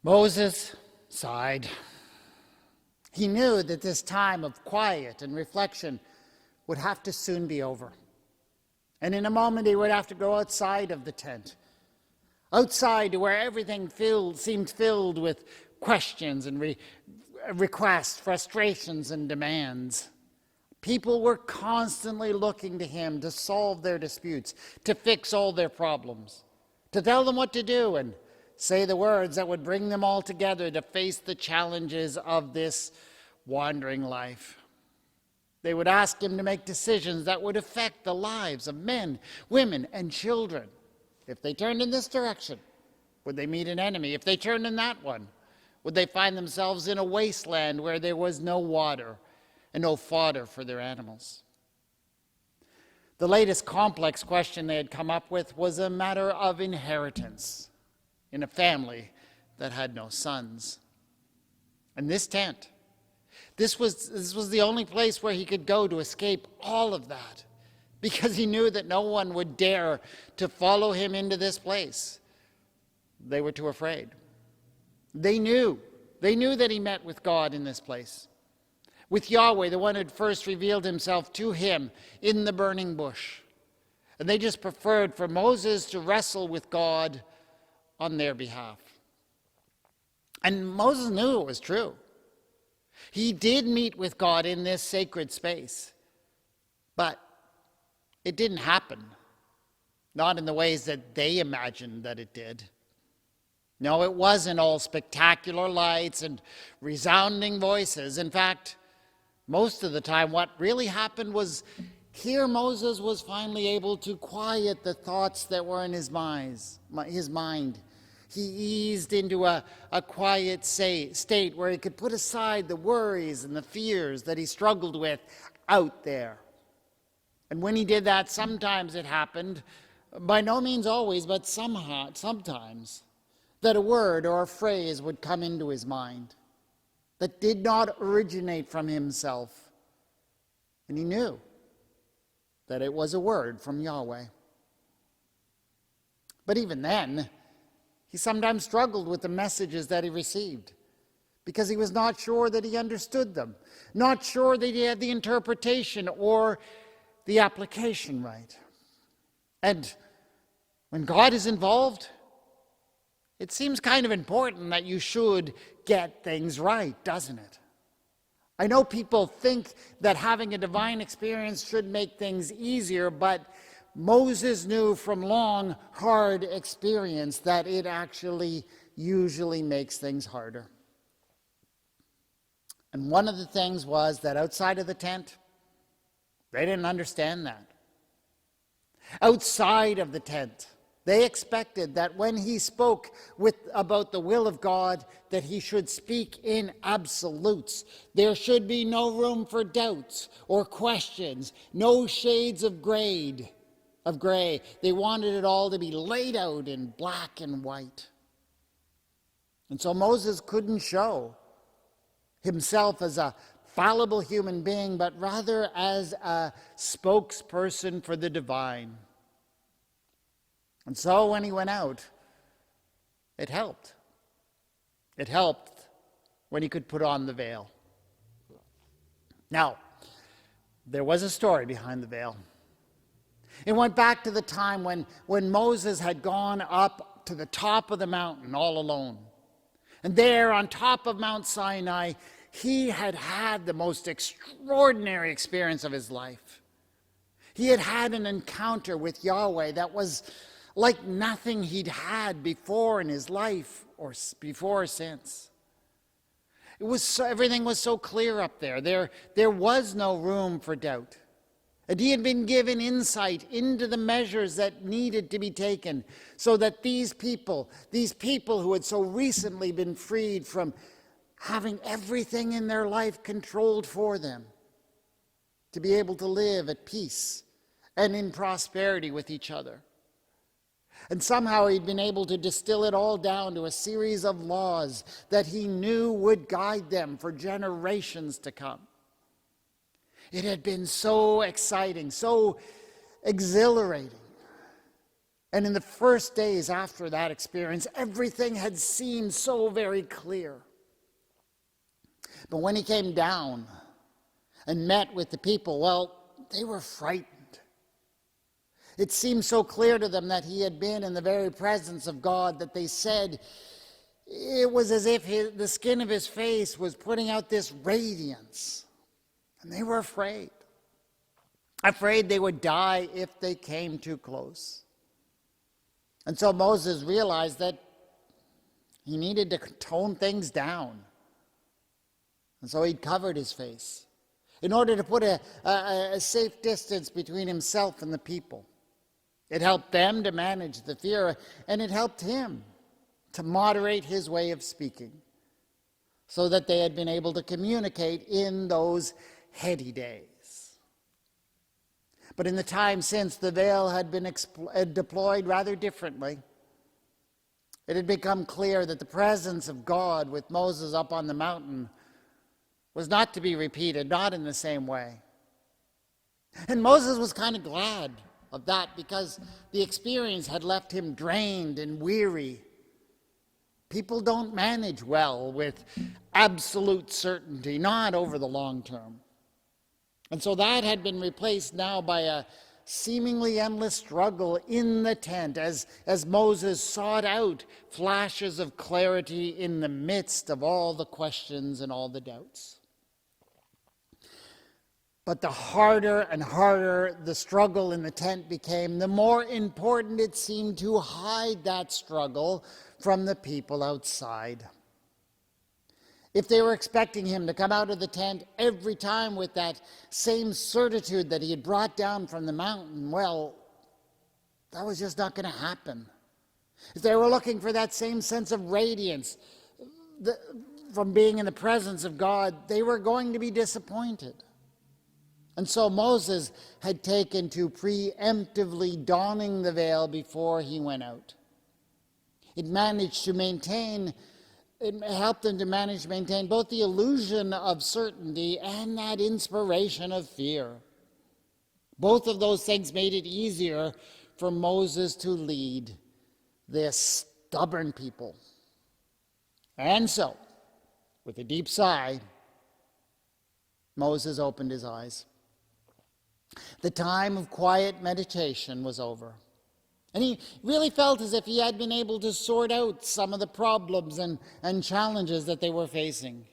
Moses sighed. He knew that this time of quiet and reflection would have to soon be over. And in a moment he would have to go outside of the tent, outside to where everything seemed filled with questions and requests, frustrations, and demands. People were constantly looking to him to solve their disputes, to fix all their problems, to tell them what to do and say the words that would bring them all together to face the challenges of this wandering life. They would ask him to make decisions that would affect the lives of men, women, and children. If they turned in this direction, would they meet an enemy? If they turned in that one, would they find themselves in a wasteland where there was no water and no fodder for their animals? The latest complex question they had come up with was a matter of inheritance in a family that had no sons. And this tent, this was the only place where he could go to escape all of that, because he knew that no one would dare to follow him into this place. They were too afraid. They knew that he met with God in this place, with Yahweh, the one who had first revealed himself to him in the burning bush. And they just preferred for Moses to wrestle with God on their behalf. And Moses knew it was true. He did meet with God in this sacred space, but it didn't happen, not in the ways that they imagined that it did. No, it wasn't all spectacular lights and resounding voices. In fact, most of the time what really happened was here Moses was finally able to quiet the thoughts that were in his mind. He eased into a quiet state where he could put aside the worries and the fears that he struggled with out there. And when he did that, sometimes it happened, by no means always, but sometimes, that a word or a phrase would come into his mind that did not originate from himself. And he knew that it was a word from Yahweh. But even then, he sometimes struggled with the messages that he received because he was not sure that he understood them, not sure that he had the interpretation or the application right. And when God is involved, it seems kind of important that you should get things right, doesn't it? I know people think that having a divine experience should make things easier, but Moses knew from long, hard experience that it actually usually makes things harder. And one of the things was that outside of the tent, they didn't understand that. Outside of the tent, they expected that when he spoke about the will of God, that he should speak in absolutes. There should be no room for doubts or questions, no shades of gray. They wanted it all to be laid out in black and white. And so Moses couldn't show himself as a fallible human being, but rather as a spokesperson for the divine. And so when he went out, it helped. It helped when he could put on the veil. Now, there was a story behind the veil. It went back to the time when Moses had gone up to the top of the mountain all alone. And there on top of Mount Sinai, he had had the most extraordinary experience of his life. He had had an encounter with Yahweh that was like nothing he'd had before in his life or before or since. Everything was so clear up there. There was no room for doubt. And he had been given insight into the measures that needed to be taken so that these people who had so recently been freed from having everything in their life controlled for them, to be able to live at peace and in prosperity with each other. And somehow he'd been able to distill it all down to a series of laws that he knew would guide them for generations to come. It had been so exciting, so exhilarating. And in the first days after that experience, everything had seemed so very clear. But when he came down and met with the people, well, they were frightened. It seemed so clear to them that he had been in the very presence of God that they said it was as if the skin of his face was putting out this radiance. And they were afraid. Afraid they would die if they came too close. And so Moses realized that he needed to tone things down. And so he covered his face in order to put a safe distance between himself and the people. It helped them to manage the fear, and it helped him to moderate his way of speaking so that they had been able to communicate in those heady days. But in the time since, the veil had been deployed rather differently. It had become clear that the presence of God with Moses up on the mountain was not to be repeated, not in the same way. And Moses was kind of glad of that because the experience had left him drained and weary. People don't manage well with absolute certainty, not over the long term. And so that had been replaced now by a seemingly endless struggle in the tent as Moses sought out flashes of clarity in the midst of all the questions and all the doubts. But the harder and harder the struggle in the tent became, the more important it seemed to hide that struggle from the people outside. If they were expecting him to come out of the tent every time with that same certitude that he had brought down from the mountain, well, that was just not going to happen. If they were looking for that same sense of radiance from being in the presence of God, they were going to be disappointed. And so Moses had taken to preemptively donning the veil before he went out. It helped them to maintain both the illusion of certainty and that inspiration of fear. Both of those things made it easier for Moses to lead this stubborn people. And so, with a deep sigh, Moses opened his eyes. The time of quiet meditation was over. And he really felt as if he had been able to sort out some of the problems and challenges that they were facing.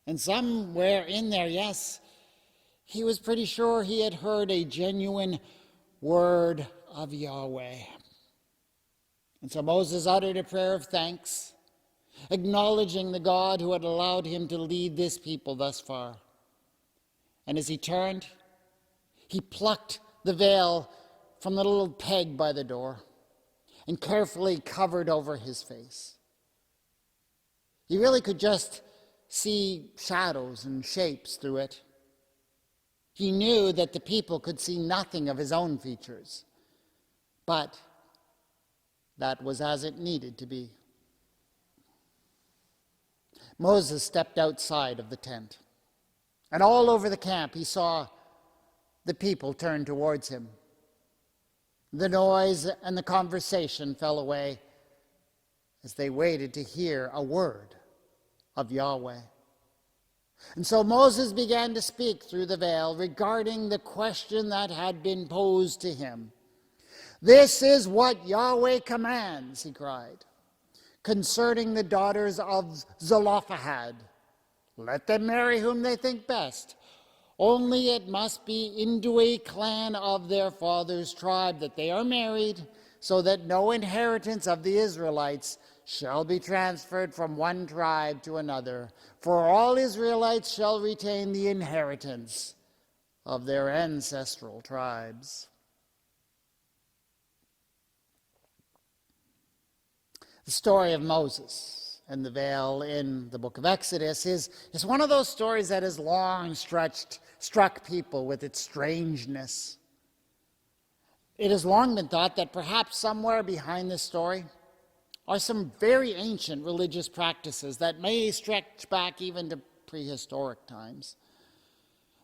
And somewhere in there, yes, he was pretty sure he had heard a genuine word of Yahweh. And so Moses uttered a prayer of thanks, acknowledging the God who had allowed him to lead this people thus far. And as he turned, he plucked the veil from the little peg by the door and carefully covered over his face. He really could just see shadows and shapes through it. He knew that the people could see nothing of his own features, but that was as it needed to be. Moses stepped outside of the tent, and all over the camp he saw the people turn towards him. The noise and the conversation fell away as they waited to hear a word of Yahweh. And so Moses began to speak through the veil regarding the question that had been posed to him. "This is what Yahweh commands," he cried, "concerning the daughters of Zelophehad. Let them marry whom they think best. Only it must be into a clan of their father's tribe that they are married, so that no inheritance of the Israelites shall be transferred from one tribe to another. For all Israelites shall retain the inheritance of their ancestral tribes." The story of Moses and the veil in the book of Exodus is one of those stories that has long struck people with its strangeness. It has long been thought that perhaps somewhere behind this story are some very ancient religious practices that may stretch back even to prehistoric times.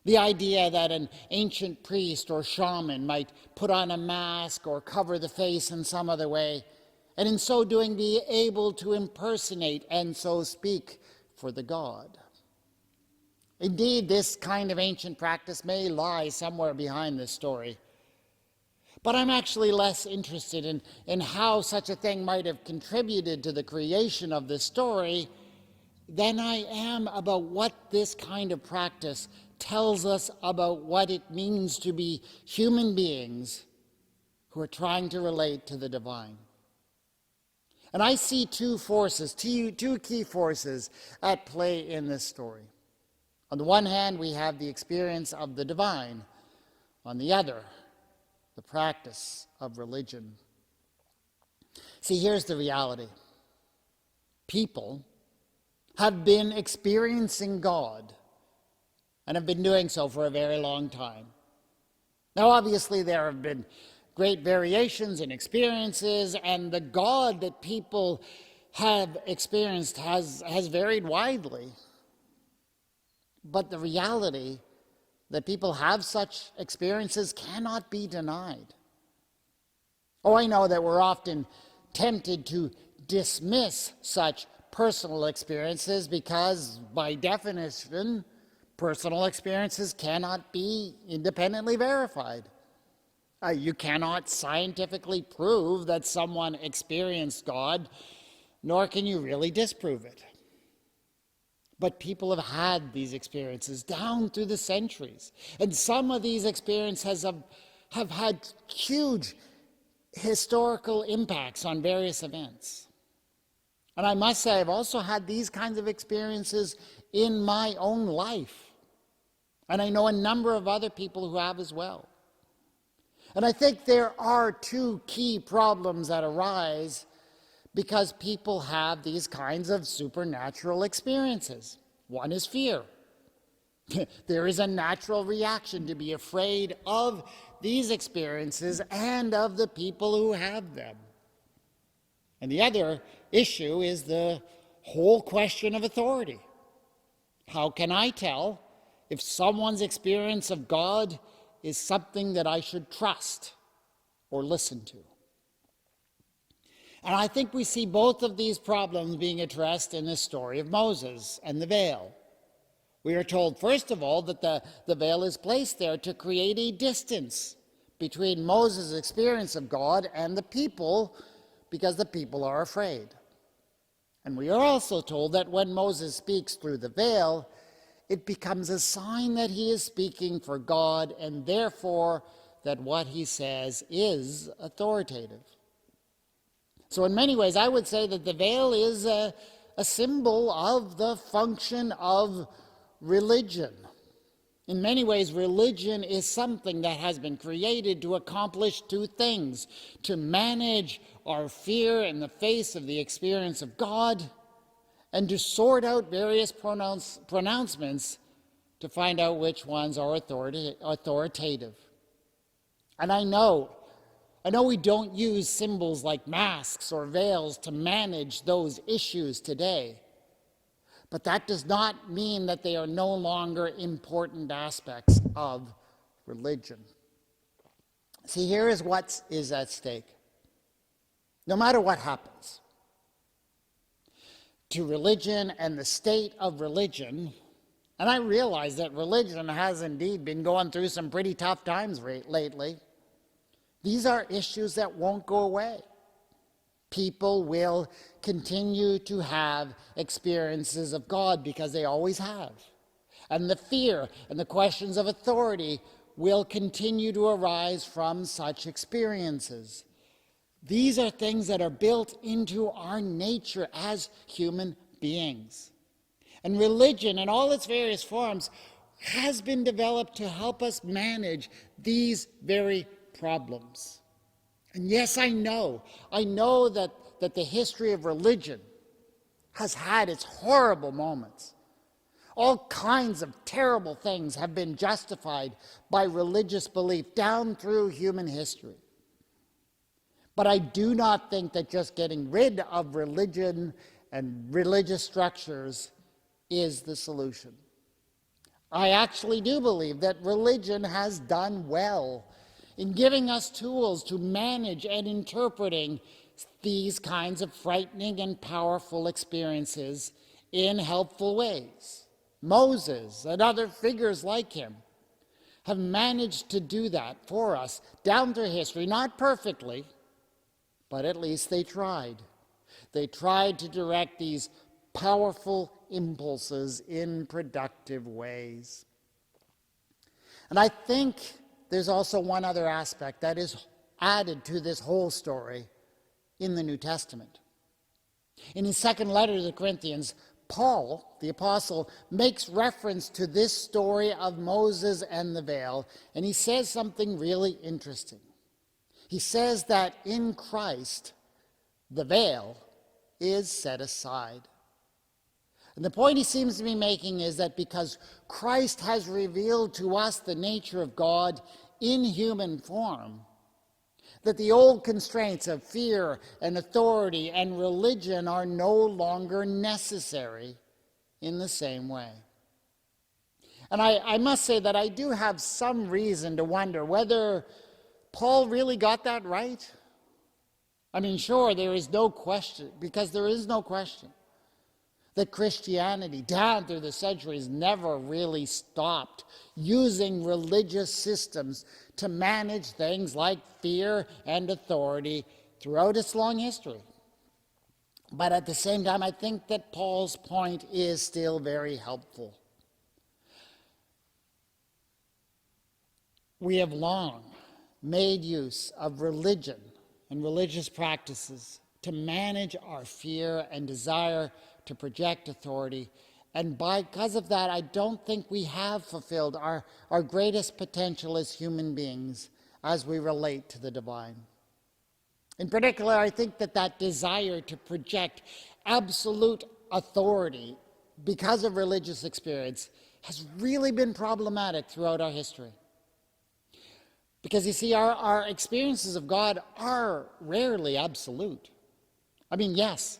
The idea that an ancient priest or shaman might put on a mask or cover the face in some other way, and in so doing be able to impersonate and so speak for the god. Indeed, this kind of ancient practice may lie somewhere behind this story. But I'm actually less interested in how such a thing might have contributed to the creation of this story than I am about what this kind of practice tells us about what it means to be human beings who are trying to relate to the divine. And I see two key forces at play in this story. On the one hand, we have the experience of the divine. On the other, the practice of religion. See, here's the reality. People have been experiencing God and have been doing so for a very long time. Now, obviously, there have been great variations in experiences, and the God that people have experienced has varied widely. But the reality that people have such experiences cannot be denied. Oh, I know that we're often tempted to dismiss such personal experiences because, by definition, personal experiences cannot be independently verified. You cannot scientifically prove that someone experienced God, nor can you really disprove it. But people have had these experiences down through the centuries. And some of these experiences have had huge historical impacts on various events. And I must say, I've also had these kinds of experiences in my own life. And I know a number of other people who have as well. And I think there are two key problems that arise because people have these kinds of supernatural experiences. One is fear. There is a natural reaction to be afraid of these experiences and of the people who have them. And the other issue is the whole question of authority. How can I tell if someone's experience of God is something that I should trust or listen to? And I think we see both of these problems being addressed in the story of Moses and the veil. We are told, first of all, that the veil is placed there to create a distance between Moses' experience of God and the people, because the people are afraid. And we are also told that when Moses speaks through the veil, it becomes a sign that he is speaking for God, and therefore that what he says is authoritative. So in many ways, I would say that the veil is a symbol of the function of religion. In many ways, religion is something that has been created to accomplish two things: to manage our fear in the face of the experience of God, and to sort out various pronouncements to find out which ones are authoritative. And I know we don't use symbols like masks or veils to manage those issues today, but that does not mean that they are no longer important aspects of religion. See, here is what is at stake. No matter what happens to religion and the state of religion, and I realize that religion has indeed been going through some pretty tough times lately, these are issues that won't go away. People will continue to have experiences of God because they always have. And the fear and the questions of authority will continue to arise from such experiences. These are things that are built into our nature as human beings. And religion in all its various forms has been developed to help us manage these very problems. And yes, I know that the history of religion has had its horrible moments. All kinds of terrible things have been justified by religious belief down through human history. But I do not think that just getting rid of religion and religious structures is the solution. I actually do believe that religion has done well in giving us tools to manage and interpreting these kinds of frightening and powerful experiences in helpful ways. Moses and other figures like him have managed to do that for us down through history, not perfectly, but at least they tried. They tried to direct these powerful impulses in productive ways. And I think there's also one other aspect that is added to this whole story in the New Testament. In his second letter to the Corinthians, Paul, the apostle, makes reference to this story of Moses and the veil, and he says something really interesting. He says that in Christ, the veil is set aside. And the point he seems to be making is that because Christ has revealed to us the nature of God in human form, that the old constraints of fear and authority and religion are no longer necessary in the same way. And I must say that I do have some reason to wonder whether Paul really got that right. I mean, sure, there is no question, because there is no question that Christianity, down through the centuries, never really stopped using religious systems to manage things like fear and authority throughout its long history. But at the same time, I think that Paul's point is still very helpful. We have long made use of religion and religious practices to manage our fear and desire to project authority. And because of that, I don't think we have fulfilled our greatest potential as human beings as we relate to the divine. In particular, I think that desire to project absolute authority because of religious experience has really been problematic throughout our history. Because you see, our experiences of God are rarely absolute. I mean, yes,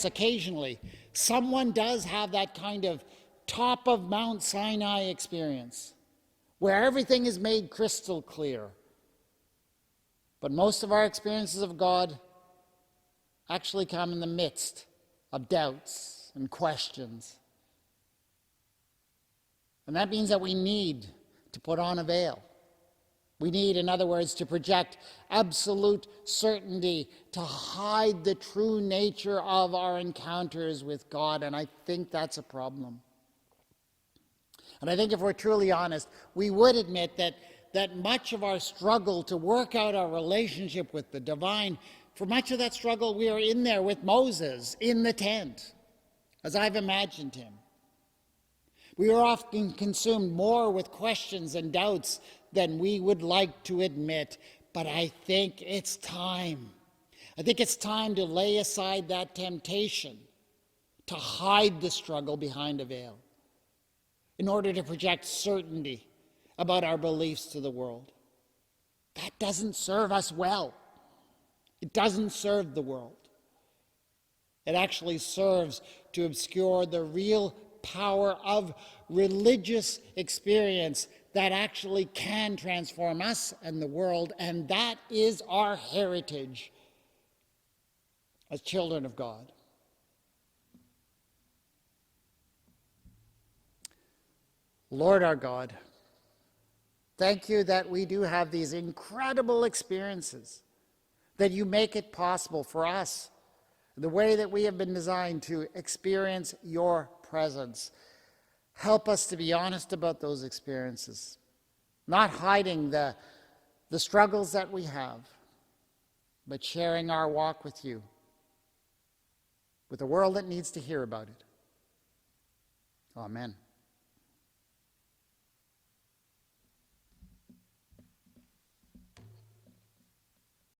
occasionally, someone does have that kind of top of Mount Sinai experience where everything is made crystal clear. But most of our experiences of God actually come in the midst of doubts and questions. And that means that we need to put on a veil. We need, in other words, to project absolute certainty, to hide the true nature of our encounters with God, and I think that's a problem. And I think if we're truly honest, we would admit that much of our struggle to work out our relationship with the divine, for much of that struggle, we are in there with Moses in the tent, as I've imagined him. We are often consumed more with questions and doubts than we would like to admit, but I think it's time. I think it's time to lay aside that temptation to hide the struggle behind a veil in order to project certainty about our beliefs to the world. That doesn't serve us well. It doesn't serve the world. It actually serves to obscure the real power of religious experience that actually can transform us and the world, and that is our heritage as children of God. Lord our God, thank you that we do have these incredible experiences, that you make it possible for us, the way that we have been designed to experience your presence. Help us to be honest about those experiences, not hiding the struggles that we have, but sharing our walk with you, with a world that needs to hear about it. Amen.